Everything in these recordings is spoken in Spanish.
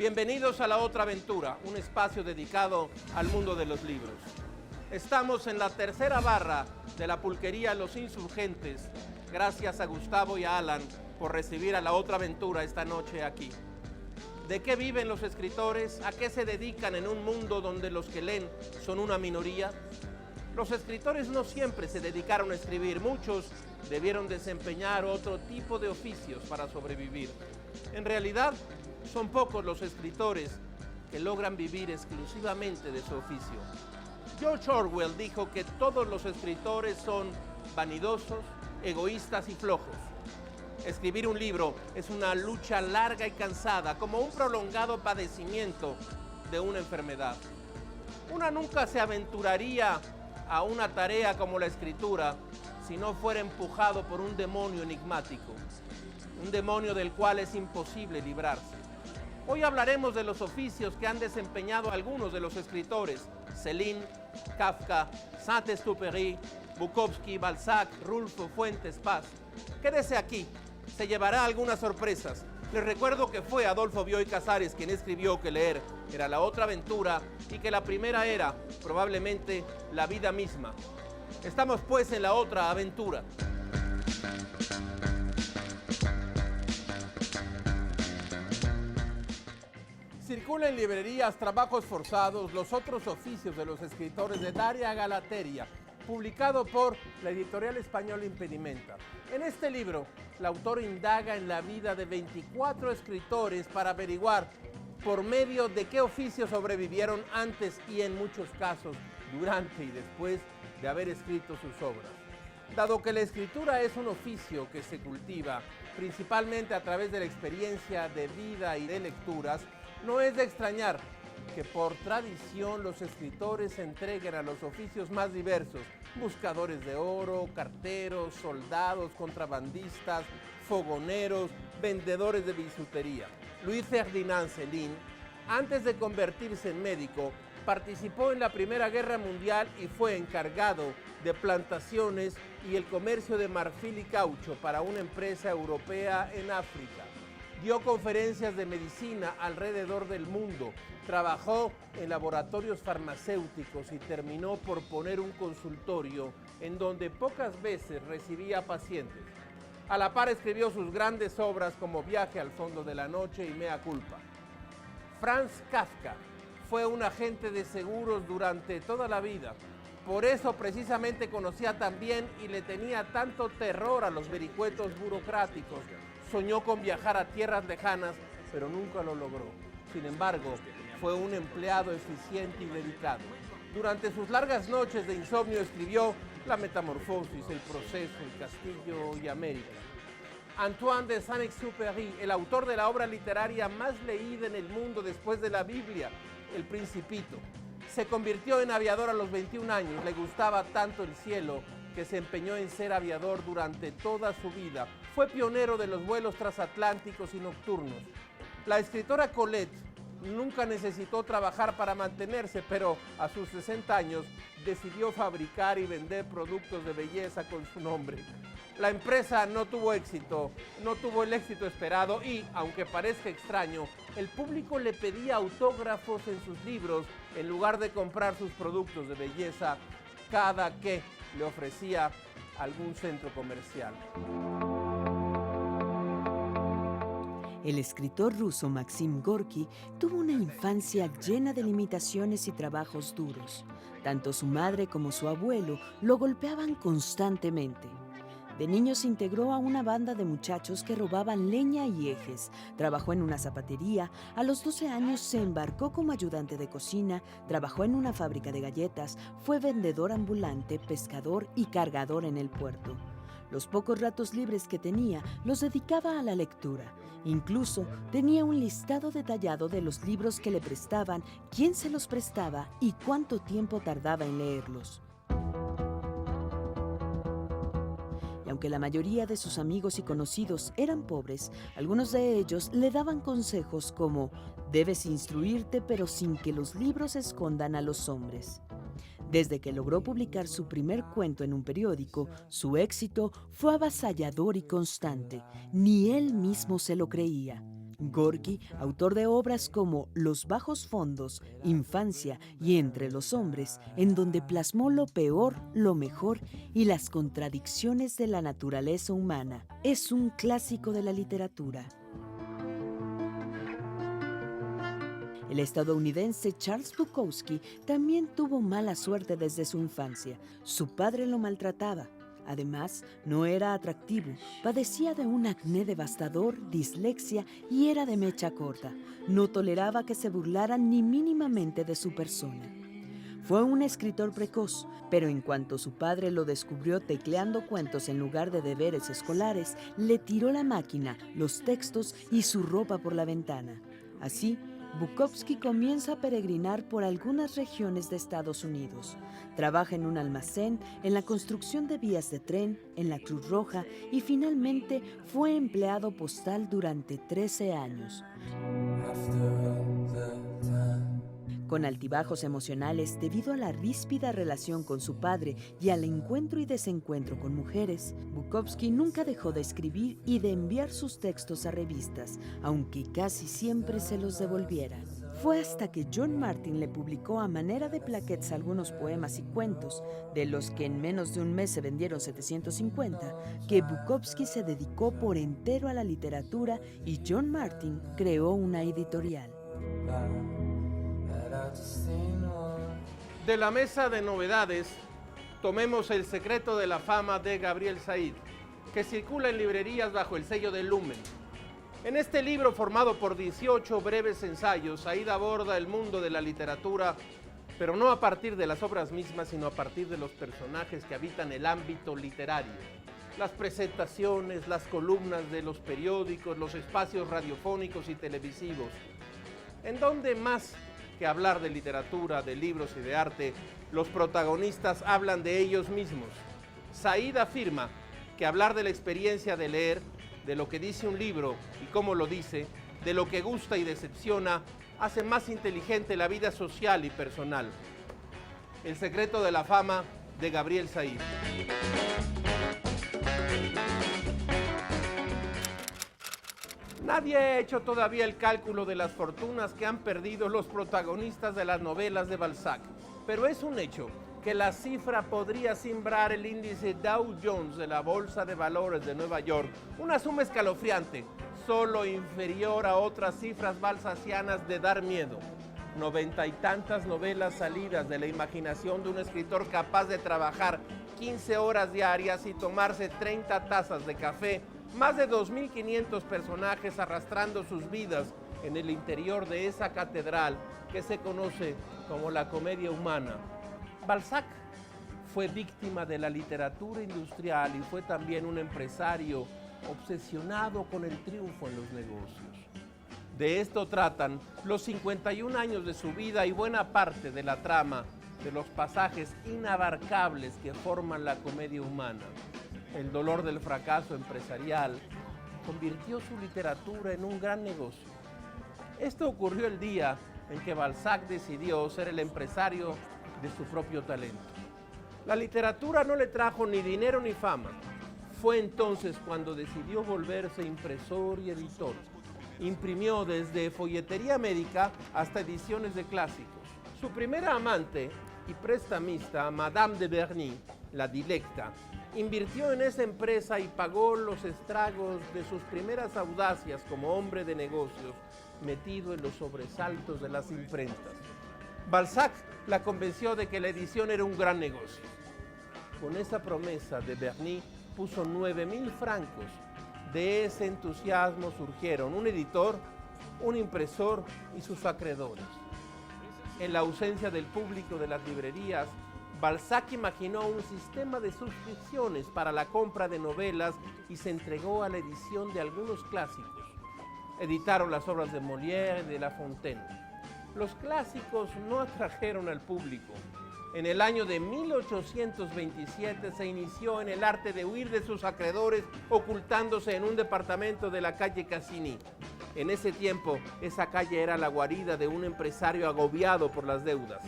Bienvenidos a La Otra Aventura, un espacio dedicado al mundo de los libros. Estamos en la tercera barra de la pulquería Los Insurgentes. Gracias a Gustavo y a Alan por recibir a La Otra Aventura esta noche aquí. ¿De qué viven los escritores? ¿A qué se dedican en un mundo donde los que leen son una minoría? Los escritores no siempre se dedicaron a escribir, muchos debieron desempeñar otro tipo de oficios para sobrevivir. En realidad, son pocos los escritores que logran vivir exclusivamente de su oficio. George Orwell dijo que todos los escritores son vanidosos, egoístas y flojos. Escribir un libro es una lucha larga y cansada, como un prolongado padecimiento de una enfermedad. Una nunca se aventuraría a una tarea como la escritura si no fuera empujado por un demonio enigmático, un demonio del cual es imposible librarse. Hoy hablaremos de los oficios que han desempeñado algunos de los escritores: Céline, Kafka, Saint-Exupéry, Bukowski, Balzac, Rulfo, Fuentes, Paz. Quédese aquí, se llevará algunas sorpresas. Les recuerdo que fue Adolfo Bioy Casares quien escribió que leer era la otra aventura y que la primera era, probablemente, la vida misma. Estamos pues en la otra aventura. Circula en librerías Trabajos forzados, los otros oficios de los escritores de Daria Galateria, publicado por la editorial española Impedimenta. En este libro, la autora indaga en la vida de 24 escritores para averiguar por medio de qué oficios sobrevivieron antes y en muchos casos durante y después de haber escrito sus obras. Dado que la escritura es un oficio que se cultiva principalmente a través de la experiencia de vida y de lecturas, no es de extrañar que por tradición los escritores se entreguen a los oficios más diversos: buscadores de oro, carteros, soldados, contrabandistas, fogoneros, vendedores de bisutería. Louis Ferdinand Céline, antes de convertirse en médico, participó en la Primera Guerra Mundial y fue encargado de plantaciones y el comercio de marfil y caucho para una empresa europea en África. Dio conferencias de medicina alrededor del mundo, trabajó en laboratorios farmacéuticos y terminó por poner un consultorio en donde pocas veces recibía pacientes. A la par escribió sus grandes obras como Viaje al fondo de la noche y Mea culpa. Franz Kafka fue un agente de seguros durante toda la vida. Por eso precisamente conocía tan bien y le tenía tanto terror a los vericuetos burocráticos. Soñó con viajar a tierras lejanas, pero nunca lo logró. Sin embargo, fue un empleado eficiente y dedicado. Durante sus largas noches de insomnio escribió La Metamorfosis, El Proceso, El Castillo y América. Antoine de Saint-Exupéry, el autor de la obra literaria más leída en el mundo después de la Biblia, El Principito, se convirtió en aviador a los 21 años. Le gustaba tanto el cielo que se empeñó en ser aviador durante toda su vida. Fue pionero de los vuelos transatlánticos y nocturnos. La escritora Colette nunca necesitó trabajar para mantenerse, pero a sus 60 años decidió fabricar y vender productos de belleza con su nombre. La empresa no tuvo éxito, no tuvo el éxito esperado y, aunque parezca extraño, el público le pedía autógrafos en sus libros en lugar de comprar sus productos de belleza cada que le ofrecía algún centro comercial. El escritor ruso Maxim Gorki tuvo una infancia llena de limitaciones y trabajos duros. Tanto su madre como su abuelo lo golpeaban constantemente. De niño se integró a una banda de muchachos que robaban leña y ejes. Trabajó en una zapatería. A los 12 años se embarcó como ayudante de cocina, trabajó en una fábrica de galletas, fue vendedor ambulante, pescador y cargador en el puerto. Los pocos ratos libres que tenía los dedicaba a la lectura. Incluso tenía un listado detallado de los libros que le prestaban, quién se los prestaba y cuánto tiempo tardaba en leerlos. Y aunque la mayoría de sus amigos y conocidos eran pobres, algunos de ellos le daban consejos como: debes instruirte pero sin que los libros escondan a los hombres. Desde que logró publicar su primer cuento en un periódico, su éxito fue avasallador y constante. Ni él mismo se lo creía. Gorki, autor de obras como Los bajos fondos, Infancia y Entre los hombres, en donde plasmó lo peor, lo mejor y las contradicciones de la naturaleza humana, es un clásico de la literatura. El estadounidense Charles Bukowski también tuvo mala suerte desde su infancia. Su padre lo maltrataba. Además, no era atractivo, padecía de un acné devastador, dislexia y era de mecha corta. No toleraba que se burlaran ni mínimamente de su persona. Fue un escritor precoz, pero en cuanto su padre lo descubrió tecleando cuentos en lugar de deberes escolares, le tiró la máquina, los textos y su ropa por la ventana. Así, Bukowski comienza a peregrinar por algunas regiones de Estados Unidos. Trabaja en un almacén, en la construcción de vías de tren, en la Cruz Roja y finalmente fue empleado postal durante 13 años. Con altibajos emocionales debido a la ríspida relación con su padre y al encuentro y desencuentro con mujeres, Bukowski nunca dejó de escribir y de enviar sus textos a revistas, aunque casi siempre se los devolvieran. Fue hasta que John Martin le publicó a manera de plaquettes algunos poemas y cuentos, de los que en menos de un mes se vendieron 750, que Bukowski se dedicó por entero a la literatura y John Martin creó una editorial. De la mesa de novedades, tomemos El secreto de la fama de Gabriel Said, que circula en librerías bajo el sello de Lumen. En este libro, formado por 18 breves ensayos, Said aborda el mundo de la literatura, pero no a partir de las obras mismas, sino a partir de los personajes que habitan el ámbito literario. Las presentaciones, las columnas de los periódicos, los espacios radiofónicos y televisivos, en donde más que hablar de literatura, de libros y de arte, los protagonistas hablan de ellos mismos. Said afirma que hablar de la experiencia de leer, de lo que dice un libro y cómo lo dice, de lo que gusta y decepciona, hace más inteligente la vida social y personal. El secreto de la fama de Gabriel Said. Nadie ha hecho todavía el cálculo de las fortunas que han perdido los protagonistas de las novelas de Balzac, pero es un hecho que la cifra podría simbrar el índice Dow Jones de la Bolsa de Valores de Nueva York, una suma escalofriante, solo inferior a otras cifras balzacianas de dar miedo. 90 y tantas novelas salidas de la imaginación de un escritor capaz de trabajar 15 horas diarias y tomarse 30 tazas de café, más de 2.500 personajes arrastrando sus vidas en el interior de esa catedral que se conoce como la comedia humana. Balzac fue víctima de la literatura industrial y fue también un empresario obsesionado con el triunfo en los negocios. De esto tratan los 51 años de su vida y buena parte de la trama de los pasajes inabarcables que forman la comedia humana. El dolor del fracaso empresarial convirtió su literatura en un gran negocio. Esto ocurrió el día en que Balzac decidió ser el empresario de su propio talento. La literatura no le trajo ni dinero ni fama. Fue entonces cuando decidió volverse impresor y editor. Imprimió desde folletería médica hasta ediciones de clásicos. Su primera amante y prestamista, Madame de Berny, la Dilecta, invirtió en esa empresa y pagó los estragos de sus primeras audacias como hombre de negocios, metido en los sobresaltos de las imprentas. Balzac la convenció de que la edición era un gran negocio. Con esa promesa de Berny puso 9.000 francos. De ese entusiasmo surgieron un editor, un impresor y sus acreedores. En la ausencia del público de las librerías, Balzac imaginó un sistema de suscripciones para la compra de novelas y se entregó a la edición de algunos clásicos. Editaron las obras de Molière y de La Fontaine. Los clásicos no atrajeron al público. En el año de 1827 se inició en el arte de huir de sus acreedores, ocultándose en un departamento de la calle Cassini. En ese tiempo, esa calle era la guarida de un empresario agobiado por las deudas.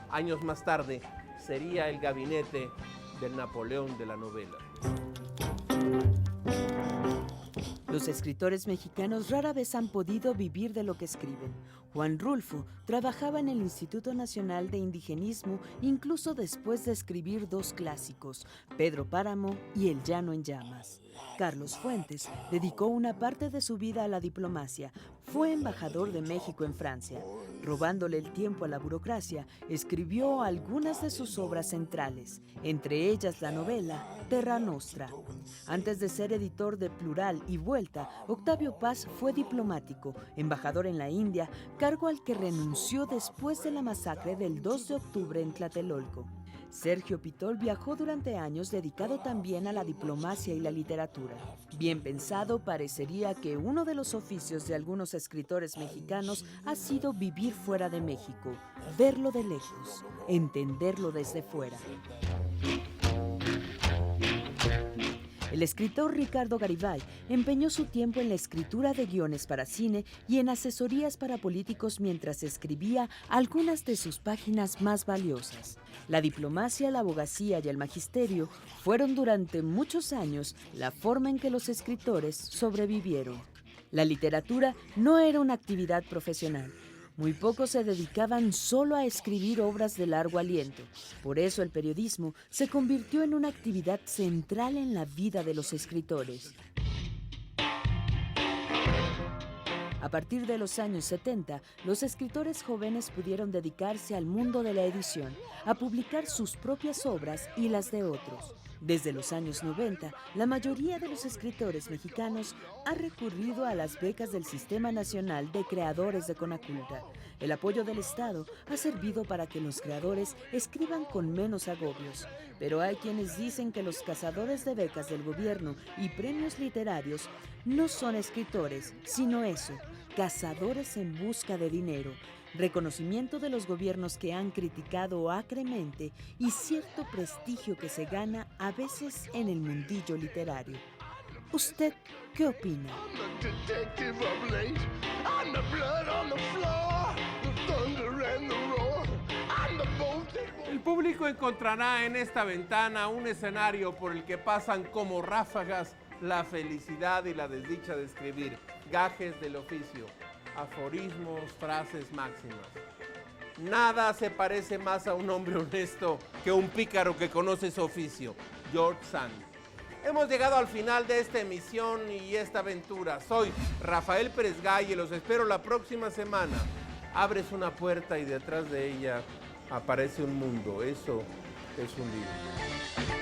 Años más tarde, sería el gabinete del Napoleón de la novela. Los escritores mexicanos rara vez han podido vivir de lo que escriben. Juan Rulfo trabajaba en el Instituto Nacional de Indigenismo incluso después de escribir 2 clásicos, Pedro Páramo y El Llano en Llamas. Carlos Fuentes dedicó una parte de su vida a la diplomacia. Fue embajador de México en Francia. Robándole el tiempo a la burocracia, escribió algunas de sus obras centrales, entre ellas la novela Terra Nostra. Antes de ser editor de Plural y Vuelta, Octavio Paz fue diplomático, embajador en la India, cargo al que renunció después de la masacre del 2 de octubre en Tlatelolco. Sergio Pitol viajó durante años dedicado también a la diplomacia y la literatura. Bien pensado, parecería que uno de los oficios de algunos escritores mexicanos ha sido vivir fuera de México, verlo de lejos, entenderlo desde fuera. El escritor Ricardo Garibay empeñó su tiempo en la escritura de guiones para cine y en asesorías para políticos mientras escribía algunas de sus páginas más valiosas. La diplomacia, la abogacía y el magisterio fueron durante muchos años la forma en que los escritores sobrevivieron. La literatura no era una actividad profesional. Muy pocos se dedicaban solo a escribir obras de largo aliento. Por eso el periodismo se convirtió en una actividad central en la vida de los escritores. A partir de los años 70, los escritores jóvenes pudieron dedicarse al mundo de la edición, a publicar sus propias obras y las de otros. Desde los años 90, la mayoría de los escritores mexicanos ha recurrido a las becas del Sistema Nacional de Creadores de Conaculta. El apoyo del Estado ha servido para que los creadores escriban con menos agobios. Pero hay quienes dicen que los cazadores de becas del gobierno y premios literarios no son escritores, sino eso, cazadores en busca de dinero, reconocimiento de los gobiernos que han criticado acremente y cierto prestigio que se gana a veces en el mundillo literario. ¿Usted qué opina? El público encontrará en esta ventana un escenario por el que pasan como ráfagas la felicidad y la desdicha de escribir, gajes del oficio, aforismos, frases máximas. Nada se parece más a un hombre honesto que un pícaro que conoce su oficio, George Sand. Hemos llegado al final de esta emisión y esta aventura. Soy Rafael Pérez Gay y los espero la próxima semana. Abres una puerta y detrás de ella aparece un mundo. Eso es un libro.